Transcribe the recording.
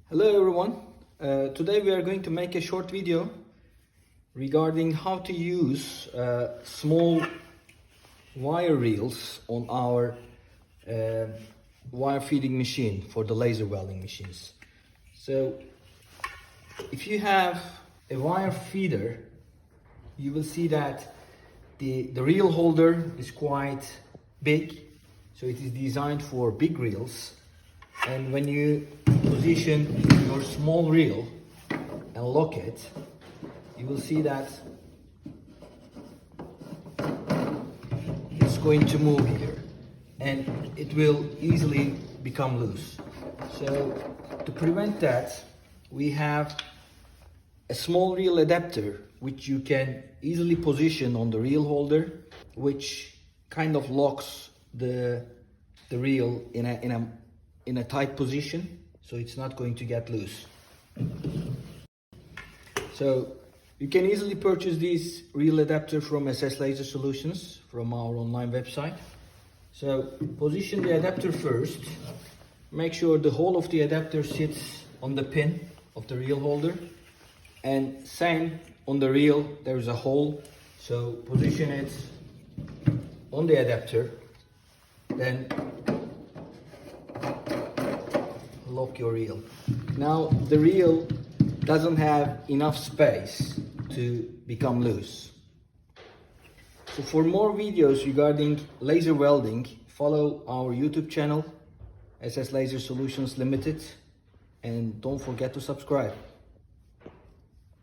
Hello everyone. Today we are going to make a short video regarding how to use small wire reels on our wire feeding machine for the laser welding machines. So if you have a wire feeder, you will see that the reel holder is quite big, so it is designed for big reels. And when you position your small reel and lock it, you will see that it's going to move here and it will easily become loose. So to prevent that, we have a small reel adapter which you can easily position on the reel holder, which kind of locks the reel in a tight position, so it's not going to get loose. So you can easily purchase these reel adapter from SS Laser Solutions from our online website. So position the adapter first. Make sure the whole of the adapter sits on the pin of the reel holder, and same on the reel there is a hole, so position it on the adapter, then lock your reel. Now the reel doesn't have enough space to become loose. So for more videos regarding laser welding, follow our YouTube channel SS Laser Solutions Limited, and don't forget to subscribe.